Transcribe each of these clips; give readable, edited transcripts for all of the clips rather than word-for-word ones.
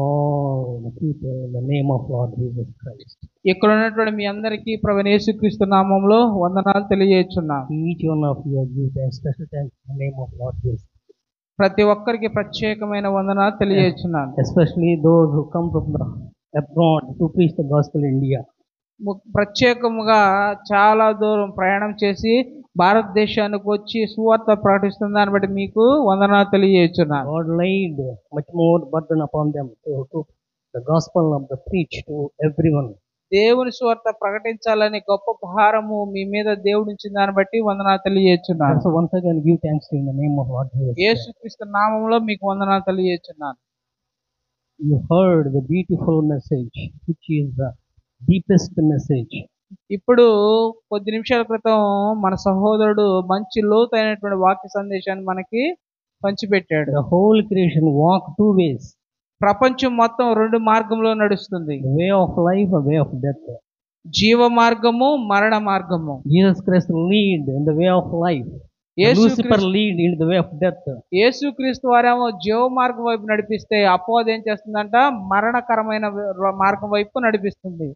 all the people in the name of Lord Jesus Christ. ఇక్కడ ఉన్నటువంటి మీ అందరికీ ప్రభువైన యేసుక్రీస్తు నామములో వందనాలు తెలియజేస్తున్నాను. Each one of you give a special thanks in the name of Lord Jesus. ప్రతి ఒక్కరికి ప్రత్యేకమైన వందనాలు తెలియజేస్తున్నాను. Especially those who come from the abroad to preach the gospel in India. ప్రత్యేకముగా చాలా దూరం ప్రయాణం చేసి భారతదేశానికి వచ్చి సువార్త ప్రకటిస్తున్న దాన్ని బట్టి మీకు వందనాలు తెలియజేస్తున్నాను. God laid much more burden upon them to the gospel of the preach to everyone. దేవుని సువార్త ప్రకటించాలని గొప్ప భారము మీ మీద దేవుడు ఉంచిన దాన్ని బట్టి వందనాలు తెలియజేస్తున్నాను. So once again give thanks in the name of Lord Jesus. యేసుక్రీస్తు నామములో మీకు వందనాలు తెలియజేస్తున్నాను. You heard the beautiful message, which is the deepest message. ఇప్పుడు కొద్ది నిమిషాల క్రితం మన సహోదరుడు మంచి లోతైనటువంటి వాక్య సందేశాన్ని మనకి పంచిపెట్టాడు. The whole creation walk two ways. ప్రపంచం మొత్తం రెండు మార్గంలో నడుస్తుంది. The way of life, a way of death. జీవ మార్గము, మరణ మార్గము. Jesus Christ lead in the way of life. Lucifer lead in the way of death. యేసుక్రీస్తు వారేమో జీవ మార్గం వైపు నడిపిస్తే అపవాది ఏం చేస్తుందంట, మరణకరమైన మార్గం వైపు నడిపిస్తుంది.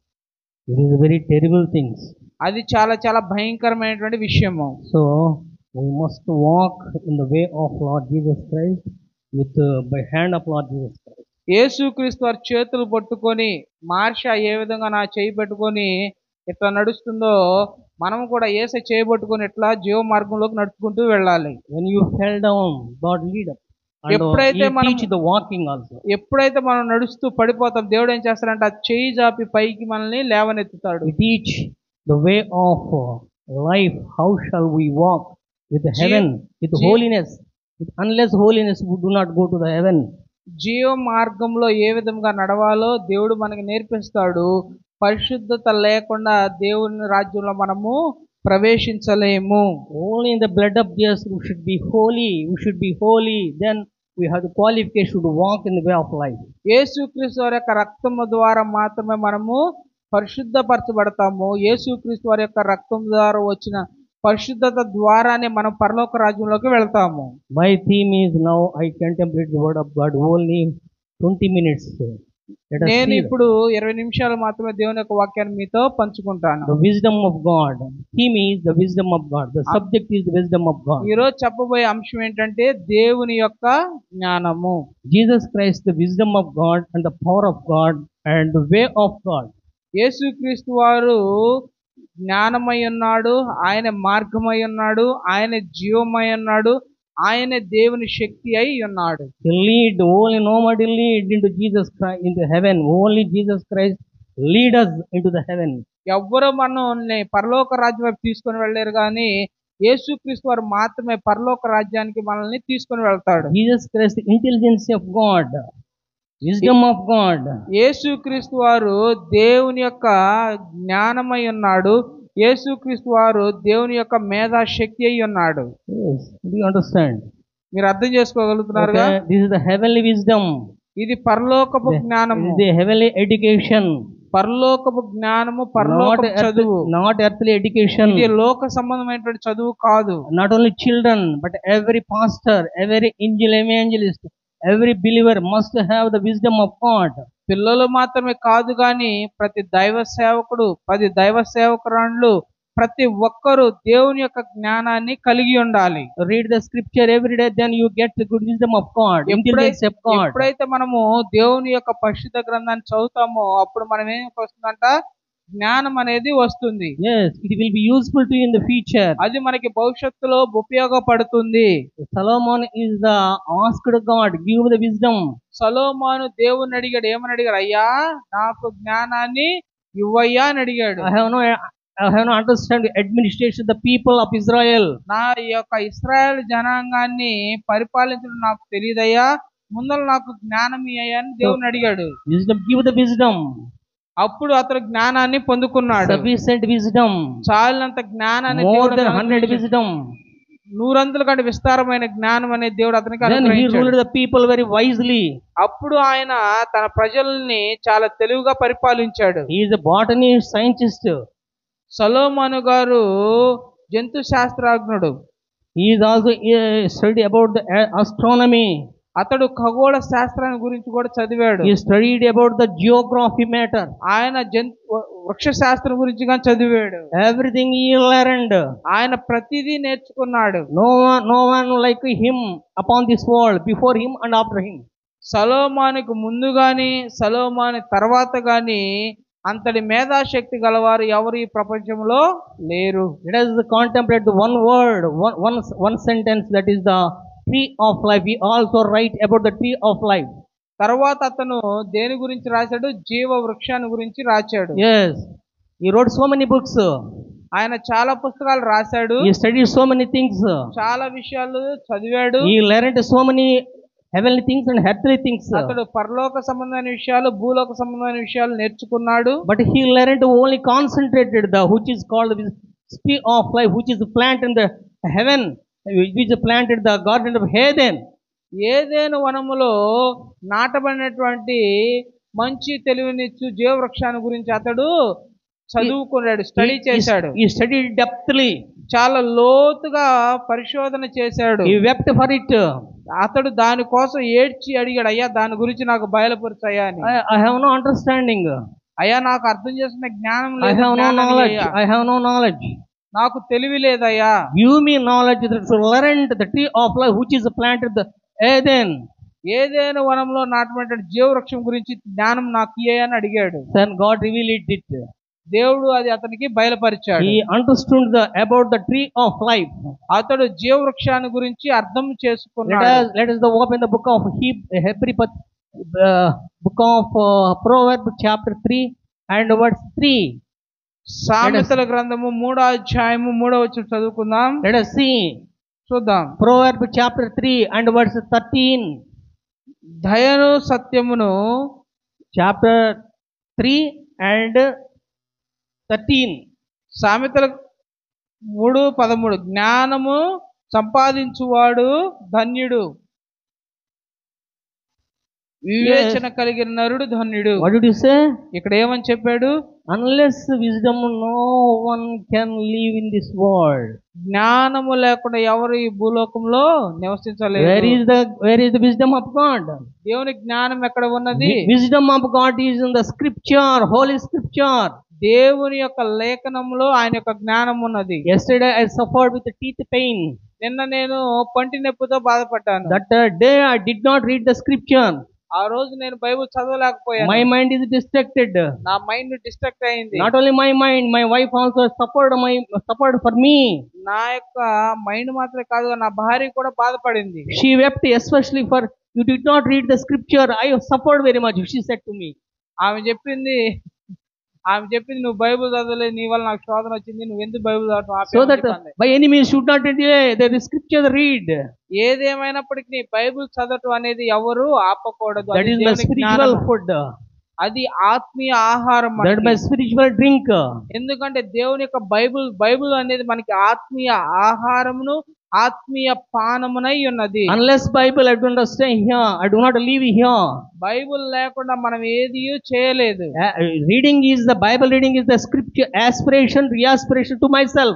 It is a very terrible things. అది చాలా చాలా భయంకరమైనటువంటి విషయము. So we must walk in the way of Lord Jesus Christ with by hand of Lord Jesus Christ. యేసుక్రీస్తు వారి చేతులు పట్టుకొని, మార్షా ఏ విధంగా నా చేయి పట్టుకొని ఇట్లా నడుస్తుందో మనం కూడా యేసు చేయి పట్టుకొని ఇట్లా జీవ మార్గంలోకి నడుచుకుంటూ వెళ్ళాలి. When you fell down, God lead up. ఎప్పుడైతే మనం teach the walking also. ఎప్పుడైతే మనం నడుస్తూ పడిపోతాం, దేవుడు ఏం చేస్తాడంటే ఆ చేయి జాపి పైకి మనల్ని లేవనెత్తుతాడు. We teach the way of life. How shall we walk with heaven, with holiness? Unless holiness, we do not go to the heaven. జీవ మార్గంలో ఏ విధంగా నడవాలో దేవుడు మనకి నేర్పిస్తాడు. పరిశుద్ధత లేకుండా దేవుని రాజ్యంలో మనము ప్రవేశించలేము. Only in the blood of Jesus we should be holy. We should be holy. Then we have the qualification to walk in the way of life. యేసుక్రీస్తు వారి యొక్క రక్తము ద్వారా మాత్రమే మనము పరిశుద్ధపరచబడతాము. యేసుక్రీస్తు వారి యొక్క రక్తం ద్వారా వచ్చిన పరిశుద్ధత ద్వారానే మనం పరలోక రాజ్యంలోకి వెళ్తాము. My theme is now I contemplate the word of God only 20 minutes. నేను ఇప్పుడు 20 నిమిషాలు మాత్రమే దేవుని యొక్క వాక్యాన్ని మీతో పంచుకుంటాను. The wisdom of God. Theme is the wisdom of God. The subject is the wisdom of God. ఈ రోజు చెప్పబోయే అంశం ఏంటంటే దేవుని యొక్క జ్ఞానము. Jesus Christ, the wisdom of God and the power of God and the way of God. యేసుక్రీస్తు వారు జ్ఞానమై ఉన్నాడు, ఆయన మార్గమై ఉన్నాడు, ఆయన జీవమై ఉన్నాడు, ఆయన దేవుని శక్తి అయి ఉన్నాడు. Lead, only nobody lead into Jesus Christ into heaven. Only Jesus Christ lead us into the heaven. ఎవ్వరూ మనల్ని పరలోక రాజ్యం వైపు తీసుకొని వెళ్ళలేరు, కానీ యేసుక్రీస్తు వారు మాత్రమే పరలోక రాజ్యానికి మనల్ని తీసుకొని వెళ్తాడు. Jesus Christ, the intelligence of God, wisdom of God. యేసుక్రీస్తు వారు దేవుని యొక్క జ్ఞానమై ఉన్నాడు, యేసుక్రీస్తు వారు దేవుని యొక్క మేధా శక్తి అయి ఉన్నాడు. Yes, do you understand? మీరు అర్థం చేసుకోగలుగుతున్నారుగా? Okay, this is the heavenly wisdom. ఇది పరలోకపు జ్ఞానము. This is the heavenly education. పరలోకపు జ్ఞానము, పరలోకపు చదువు. Not earthly education. ఇది లోక సంబంధమైనటువంటి చదువు కాదు. Not only children, but every pastor, every angel, evangelist, every believer must have the wisdom of God. పిల్లలు మాత్రమే కాదు, కానీ ప్రతి దైవ సేవకుడు, ప్రతి దైవ సేవకురాండ్లు, ప్రతి ఒక్కరూ దేవుని యొక్క జ్ఞానాన్ని కలిగి ఉండాలి. Read the scripture every day, then you get the good wisdom of God, intelligence of God. ఎప్పుడైతే మనము దేవుని యొక్క పరిశుద్ధ గ్రంథాన్ని చదువుతామో అప్పుడు మనం ఏం వస్తుందంట, జ్ఞానం అనేది వస్తుంది. Yes, it will be useful to you in the future. అది మనకి భవిష్యత్తులో ఉపయోగపడుతుంది. Solomon is the asked God, give the wisdom. సొలొమోను దేవుని అడిగాడు, ఏమని అడిగాడు? అయ్యా నాకు జ్ఞానాన్ని ఇవ్వయ్యా అని అడిగాడు. I have no understand administration the people of Israel. నా యొక్క ఇశ్రాయేలు జనాంగాన్ని పరిపాలించడం నాకు తెలియదయ్యా, ముందర నాకు జ్ఞానం ఇయ్యా అని దేవుని అడిగాడు. Wisdom, give the wisdom. అప్పుడు అతను జ్ఞానాన్ని పొందుకున్నాడు. Sufficient wisdom. చాలినంత జ్ఞానాన్ని, more than 100 wisdom. 100 కంటే విస్తారమైన జ్ఞానం అనే దేవుడు అతనికి అనుగ్రహించాడు. Then he ruled the people very wisely. అప్పుడు ఆయన తన ప్రజల్ని చాలా తెలివిగా పరిపాలించాడు. He is a botanist, scientist. సొలొమోను గారు జంతు శాస్త్రజ్ఞుడు. He is also study about the astronomy. అతడు ఖగోళ శాస్త్రాన్ని గురించి కూడా చదివాడు. He studied about the geography matter. ఆయన వృక్ష శాస్త్రం గురించి కానీ చదివాడు. Everything he learned. ఆయన ప్రతిదీ నేర్చుకున్నాడు. No one like him upon this world, before him and after him. సొలొమోనుకు ముందు గాని సొలొమోను తర్వాత గాని అంతటి మేధాశక్తి గలవారు ఎవరు ఈ ప్రపంచంలో లేరు. Let us contemplate the one word, one sentence, that is the tree of life. We also write about the tree of life. తర్వాత అతను దేని గురించి రాశాడు? జీవ వృక్షాన్ని గురించి రాశాడు. Yes, he wrote so many books. ఆయన చాలా పుస్తకాలు రాశాడు. He studied so many things. చాలా విషయాలు చదివాడు. He learned so many heavenly things and earthly things. అతడు పరలోక సంబంధమైన విషయాలు, భూలోక సంబంధమైన విషయాలు నేర్చుకున్నాడు. But he learned only concentrated the which is called the tree of life, which is planted in the heaven, which is planted in the garden of Eden. ఏదెను వనములో నాటబడినటువంటి మంచి తెలివినిచ్చు జీవవృక్షాన్ని గురించి అతడు చదువుకున్నాడు, స్టడీ చేశాడు. He studied depthly. చాలా లోతుగా పరిశోధన చేశాడు. He wept for it. అతడు దాని కోసం ఏడ్చి అడిగాడు, అయ్యా దాని గురించి నాకు బయలుపరచయ్యా అని. I have no understanding. అయ్యా నాకు అర్థం చేసుకునే జ్ఞానం I లేదు. have no knowledge. I have no knowledge. నాకు తెలివి లేదయ్యా. Give me knowledge that to learn the tree of life which is planted the Eden. ఏదైనా వనంలో నాటబడిన జీవవృక్షం గురించి జ్ఞానం నాకు ఇయ్యని అడిగాడు. Then God revealed it. దేవుడు అది అతనికి బయలుపరిచాడు. He understood about the tree of life. అతడు జీవవృక్షాన్ని గురించి అర్థం చేసుకున్నాడు. Let us open the book of book of Proverbs chapter 3 and verse 3. సామెతల గ్రంథము 3వ అధ్యాయము 3వ వచనం చదువుకుందాం. Let us see. చూద్దాం. Proverbs chapter 3 and verse 13. దయను సత్యమును chapter 3 and 13. సామెతల 3:13. జ్ఞానము సంపాదించువాడు ధన్యుడు, వివేచన కలిగిన నరుడు ధన్యుడు. What did you say? ఇక్కడ ఏమని చెప్పాడు? Unless wisdom, no one can live in this world. జ్ఞానము లేకుండా ఎవరు ఈ భూలోకంలో నివసించలేరు. Where is the wisdom of God? దేవుని జ్ఞానం ఎక్కడ ఉన్నది? Wisdom of God is in the scripture, holy scripture. దేవుని యొక్క లేఖనంలో ఆయన యొక్క జ్ఞానం ఉన్నది. Yesterday I suffered with teeth pain. నిన్న నేను పంటి నొప్పితో బాధపడ్డాను. That day I did not read the scripture. ఆ రోజు నేను బైబిల్ చదవలేకపోయాను. My mind is distracted. నా మైండ్ డిస్ట్రాక్ట్ అయింది. Not only my mind, my wife also suffered for me. నా యొక్క మైండ్ మాత్రమే కాదు, నా భార్య కూడా బాధపడింది. She wept especially for you did not read the scripture. I suffered very much, she said to me. ఆమె చెప్పింది నువ్వు బైబిల్ చదవలేదు, నీ వల్ల నాకు శోధన వచ్చింది, నువ్వు ఎందుకు బైబిల్ చదవటం? So that by any means should not delay the scripture read. ఏదేమైనప్పటికీ బైబిల్ చదవటం అనేది ఎవరు ఆపకూడదు. That is my spiritual food. అది ఆత్మీయ ఆహారం. That is my spiritual drink. ఎందుకంటే దేవుని యొక్క బైబిల్ అనేది మనకి ఆత్మీయ ఆహారమును ఆత్మీయ పానమునై ఉన్నది. Unless Bible I do not stay here, I do not live here. Bible లేకుండా మనం ఏది చేయలేదు. Bible reading is the scripture aspiration, reaspiration to myself.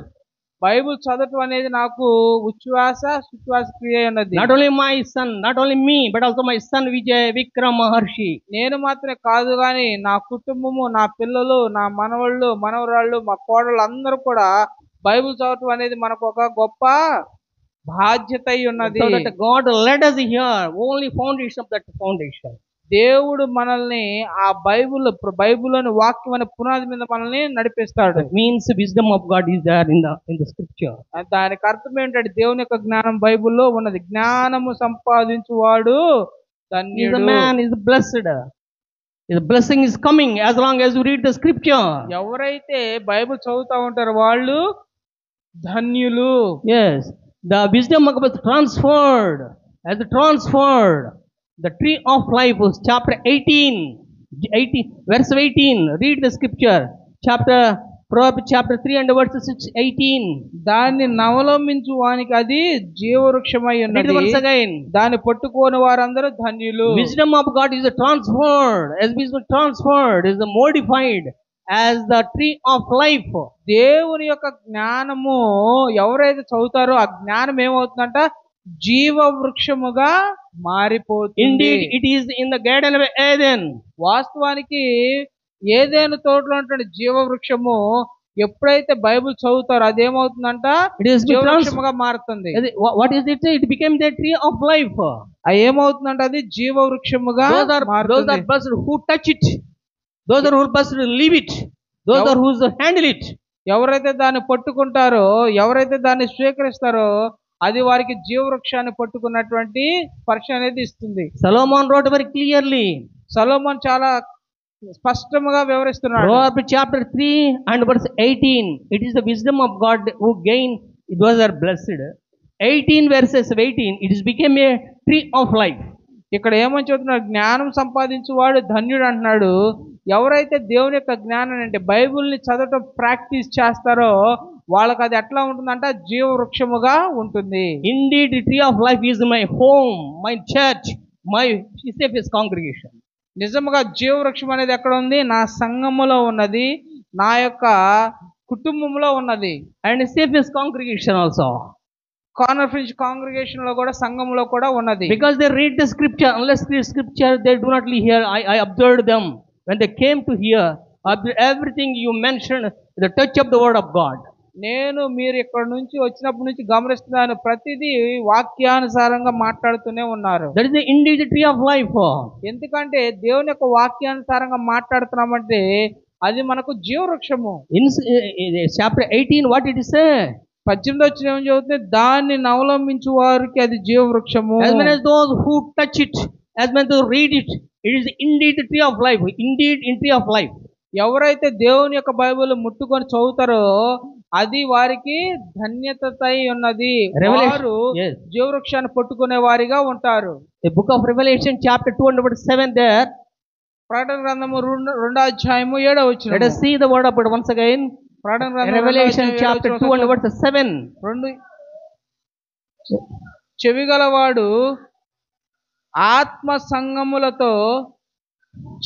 Bible చదవటం అనేది నాకు ఉచ్ఛ్వాస సుశ్వాస క్రియ ఉన్నది. Not only my son, not only me, but also my son Vijay Vikram Maharshi. నేను మాత్రమే కాదు కానీ నా కుటుంబము, నా పిల్లలు, నా మనవళ్ళు, మనవరాళ్ళు, మా కోడళ్ళు అందరూ కూడా బైబిల్ చదవటం అనేది మనకు ఒక గొప్ప బాధ్యత ఉన్నది. So that God led us here, only foundation of that foundation. దేవుడు మనల్ని ఆ బైబిల్ అనే వాక్యం అనే పునాది మీద మనల్ని నడిపిస్తాడు. That means wisdom of God is there in the scripture. దానికి అర్థం ఏంటంటే దేవుని యొక్క జ్ఞానం బైబిల్లో ఉన్నది. జ్ఞానము సంపాదించువాడు ధన్యుడు. The man is blessed. The blessing is coming as long as you read the scripture. ఎవరైతే బైబిల్ చదువుతా ఉంటారో వాళ్ళు ధన్యులు. Yes, the wisdom of God transferred the tree of life, chapter 18 verse 18. Read the scripture, Proverbs chapter 3 and verse 18. దాన్ని నవలంబించు వానికి అది జీవవృక్షమై ఉన్నది. Read once again. దాన్ని పట్టుకోని వారందరూ ధన్యులు. Wisdom of God is transferred, is modified as the tree of life. దేవుని యొక్క జ్ఞానము ఎవరైతే చదువుతారో ఆ జ్ఞానం ఏమవుతుందంట? జీవ వృక్షముగా మారిపోతుంది. Indeed, it is in the Garden of Eden. వాస్తవానికి ఏదైనా తోటలో ఉన్నటువంటి జీవ వృక్షము ఎప్పుడైతే బైబిల్ చదువుతారో అదేమవుతుందంట, It is జీవ because వృక్షముగా మారుతుంది. what is it? It became the tree of life. అది ఏమవుతుందంట, అది జీవ వృక్షముగా Those are మారుతుంది. blessed who touch it. Those are who are blessed who leave it. Those are who handle it. ఎవరైతే దాన్ని పట్టుకుంటారో, ఎవరైతే దాన్ని స్వీకరిస్తారో అది వారికి జీవవృక్షాన్ని పట్టుకున్నటువంటి స్పర్శ అనేది ఇస్తుంది. Solomon wrote very clearly. Solomon చాలా స్పష్టంగా వివరిస్తున్నాడు. Proverbs chapter 3 and verse 18. It is the wisdom of God who gain. Those are blessed. 18 verses of 18. It is became a tree of life. ఇక్కడ ఏమని చెబుతున్నాడు, జ్ఞానం సంపాదించువాడు ధన్యుడు అంటున్నాడు. ఎవరైతే దేవుని యొక్క జ్ఞానాన్ని అంటే బైబిల్ని చదవటం ప్రాక్టీస్ చేస్తారో వాళ్ళకి అది ఎట్లా ఉంటుందంట, జీవ వృక్షముగా ఉంటుంది. Indeed, the tree of life is my home, my church, my safest congregation. నిజముగా జీవ వృక్షం అనేది ఎక్కడ ఉంది? నా సంఘములో ఉన్నది, నా యొక్క కుటుంబంలో ఉన్నది. And safest congregation also. Corner fringe congregation లో కూడా, సంఘంలో కూడా ఉన్నది. Because they read the scripture. Unless the scripture, they do not hear. I observed them when they came to hear. Everything you mentioned, the touch of the word of God. నేను మీరు ఇక్కడ నుంచి వచ్చినప్పటి నుంచి గమనిస్తున్నాను, ప్రతిదీ వాక్యానుసారంగా మాట్లాడుతూనే ఉన్నారు. That is the indeed the tree of life. ఎందుకంటే దేవుని యొక్క వాక్యానుసారంగా మాట్లాడుతున్నామంటే అది మనకు జీవవృక్షము. In chapter 18, what did it say? 18వ వచనం ఏం చెబుతుంది? దాన్ని అవలంబించు వారికి అది జీవవృక్షము. As many as those who touch it, as many as read it, it is indeed the tree of life. Indeed, in tree of life. ఎవరైతే దేవుని యొక్క బైబిల్ ముట్టుకొని చదువుతారో అది వారికి ధన్యతై ఉన్నది. వారు జీవవృక్షాన్ని పట్టుకునే వారిగా ఉంటారు. The book of Revelation chapter 2 and verse 7 there. ప్రకటన గ్రంథము 2వ అధ్యాయము 7వ వచనం. Let us see the word of it once again. ప్రకటన గ్రంథం Revelation chapter 2 and verse 7. చెవిగలవాడు ఆత్మ సంగములతో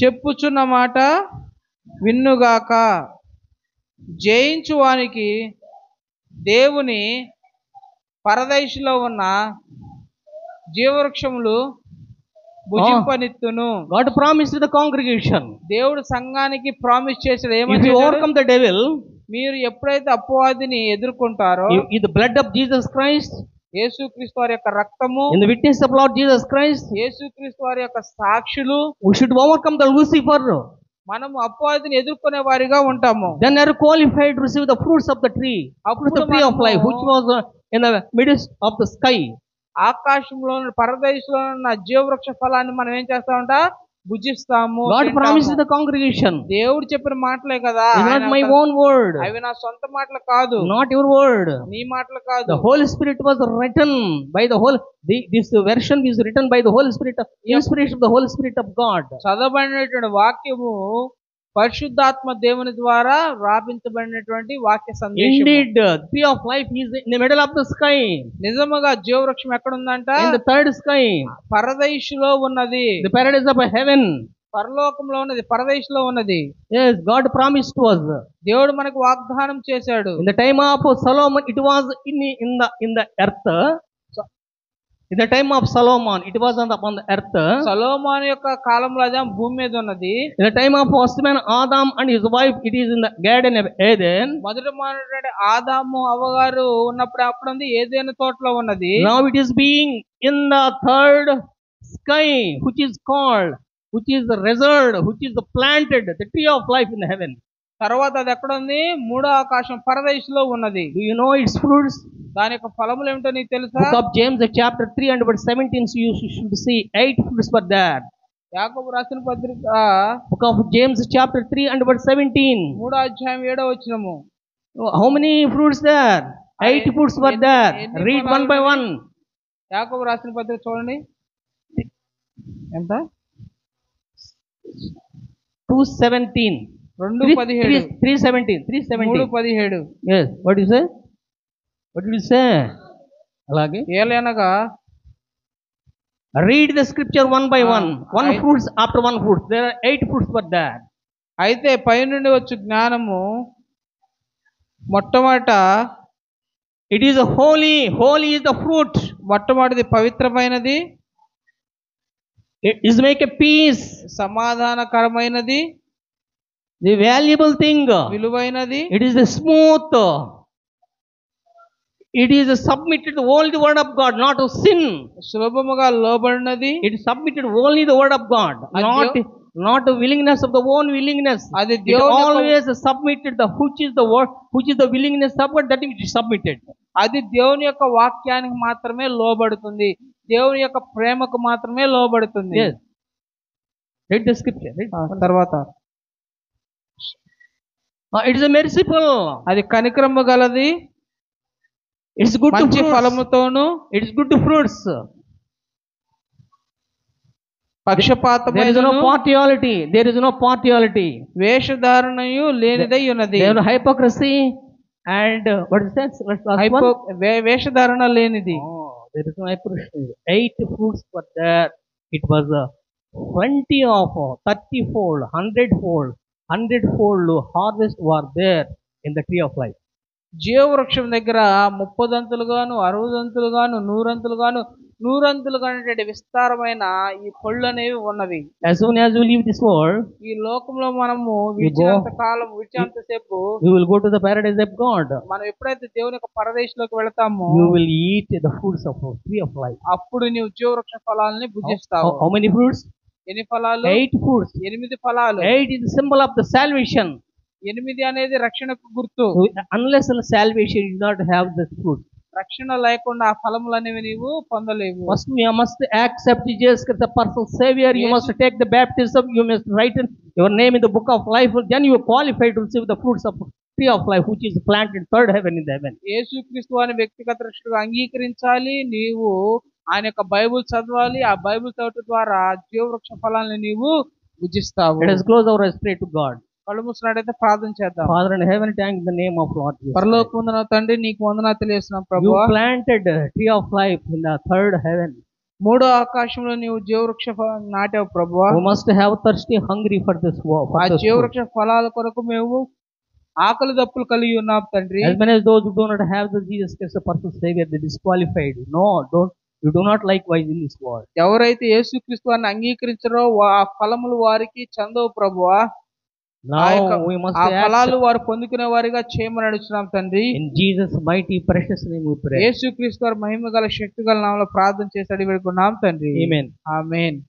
చెప్పుచున్న మాట విన్నుగాక. జయించువానికి దేవుని పరదైసులో ఉన్న జీవవృక్షములు భుజింపనిత్తును. God promised to the congregation. దేవుడు సంఘానికి ప్రామిస్ చేశాడు. If ఏమని? you overcome the devil, మీరు ఎప్పుడైతే అపవాదిని ఎదుర్కొంటారో, in the blood of Jesus Christ, యేసుక్రీస్తు వారి యొక్క రక్తము, in the witness of Lord Jesus Christ, యేసుక్రీస్తు వారి యొక్క సాక్షులు, we should overcome the Lucifer. మనము అపవాదిని ఎదుర్కొనే వారిగా ఉంటాము. Then are qualified to receive the fruits of the tree, the tree of life, which was in the midst of the sky. ఆకాశంలో పరదేశంలో ఉన్న జీవవృక్ష ఫలాన్ని మనం ఏం చేస్తామంట? భుజిస్తాము. God promised the congregation. దేవుడు చెప్పిన మాటలే కదా. Not my own word. అవి నా సొంత మాటలు కాదు. Not your word. నీ మాటలు కాదు. The Holy Spirit was written by the whole. This version is written by the Holy Spirit, inspiration of the Holy Spirit of God. చదవబడినటువంటి వాక్యము పరిశుద్ధాత్మ దేవుని ద్వారా రాపించబడినటువంటి వాక్య సందేశం. Indeed, tree of life is in the middle of the sky. నిజముగా జీవవృక్షం ఎక్కడ ఉందంట? In the third sky. పరదైసులో ఉన్నది. The paradise of heaven. పరలోకంలో ఉన్నది, పరదేశంలో ఉన్నది. Yes, God promised to us. దేవుడు మనకు వాగ్దానం చేశాడు. In the time of Solomon, it was in the earth. In the time of Solomon, it was upon the earth. సొలొమోను యొక్క కాలంలో అది భూమి మీద ఉన్నది. In the time of first man Adam and his wife, it is in the Garden of Eden. మొదటి మానవుడు ఆదాము అవ్వగారు ఉన్నప్పుడు అప్పుడు ఉంది ఏదైనా తోటలో ఉన్నది. Now it is being in the third sky, which is called, which is reserved, which is planted, the tree of life in heaven. తర్వాత అది ఎక్కడ ఉంది? మూడో ఆకాశం పరదేశంలో ఉన్నది. Do you know its fruits? దాని యొక్క ఫలములు ఏమిటో నీకు తెలుసా? Book of James chapter 3 and verse 17, so you should see 8 fruits were there. యాకోబు రాసిన పత్రిక Book of James chapter 3 and verse 17. 3వ అధ్యాయం 7వ వచనము. How many fruits there? 8 fruits were there. Read one by one. యాకోబు రాసిన పత్రిక చూడండి. ఎంత? 2:17. 2:17. 3:17. 3:17. Yes. What do you say? What did you say? అలాగే ఏలనగా read the scripture one by one. One fruits after one fruit. There are 8 fruits were there. అయితే పై నుండి వచ్చు జ్ఞానము మొట్టమొదట It is holy. Holy is the fruit. మొట్టమొదటిది పవిత్రమైనది, It is make a peace. సమాధానకరమైనది, The valuable thing. విలువైనది, It is the smooth. It is submitted only the word of God, not to sin. సులభముగా లోబడినది, It is submitted only the word of God, not the willingness of the own willingness. అది It దేవుని యొక్క- always submitted the which is the word, which is the willingness of God, that is submitted. అది దేవుని యొక్క వాక్యానికి మాత్రమే లోబడుతుంది, దేవుని యొక్క ప్రేమకు మాత్రమే లోబడుతుంది. Yes. Read the scripture. Read. తర్వాత It is a merciful. అది కనికరము గలది, It's good to మంచి fruits. ఫలముతోను, It is good to fruits. There is పక్షపాతమైన, no partiality. There is no partiality. వేషధారణయు లేనిదై ఉన్నది. There is no hypocrisy and what is that? Last one? వేషధారణ లేనిది. There is no hypocrisy. 8 fruits were there. It was 20 of 30-fold, 100-fold, 100-fold harvest were there in the tree of life. జీవవృక్షం దగ్గర 30 60 100 100 విస్తారమైన ఈ పళ్ళు అనేవి ఉన్నవి. As soon as you leave this world, ఈ లోకంలో మనము విడిచినంతసేపు you will go to the paradise of God. మనం ఎప్పుడైతే దేవుని యొక్క పరదేశంలోకి వెళతామో You will eat the fruits of the tree of life. అప్పుడు నీవు జీవవృక్ష ఫలాలని భుజిస్తావు. How many fruits? ఎన్ని ఫలాలు? 8 fruits. 8 ఫలాలు. 8 is the symbol of the salvation. 8 అనేది రక్షణకు గుర్తు. So, unless salvation, you do not have the fruit. రక్షణ లేకుండా ఆ ఫలములు అనేవి నీవు పొందలేవు. First, you must accept Jesus Christ, the personal Savior. You must take the baptism. You must write your name in the book of life. Then you are qualified to receive the fruits of tree of life, which is planted third heaven in the heaven. యేసుక్రీస్తు అనే వ్యక్తిగత రక్షకుడుగా అంగీకరించాలి. నీవు ఆయన యొక్క Bible చదవాలి. ఆ బైబిల్ చదవటం ద్వారా జీవవృక్ష ఫలాలను నీవు భుజిస్తావు. Let us close our eyes, pray to God. కళ్ళు మూసినట్టయితే ప్రార్థన చేద్దాం. Father in heaven, thank the name of Lord Jesus. పరలోకమందున తండ్రి నీకు వందనాలు తెలియజేస్తున్నాం You ప్రభువా. planted tree of life in the third heaven. మూడో ఆకాశంలో నీవు జీవవృక్ష నాటావు ప్రభువా. We must have thirsty, hungry for this world. ఆ జీవవృక్ష ఫలాల కొరకు మేము ఆకలి దప్పులు కలిగి ఉన్నాం తండ్రి. As many as those who do not have the Jesus Christ, the personal Savior, they disqualified. No, don't. You do not likewise in this world. ఎవరైతే యేసుక్రీస్తు వారిని అంగీకరించారో ఆ ఫలములు వారికి చెందవు ప్రభువా. Now we must ఆ ఫలాలు వారు పొందుకునే వారిగా చేయమని అడుగుతున్నాం తండ్రి. In Jesus' mighty precious name we pray. యేసుక్రీస్తు వారి మహిమ గల శక్తి గల నామములో ప్రార్థన చేసి అడిగి వేడుకున్నాం తండ్రి. Amen. ఆమేన్.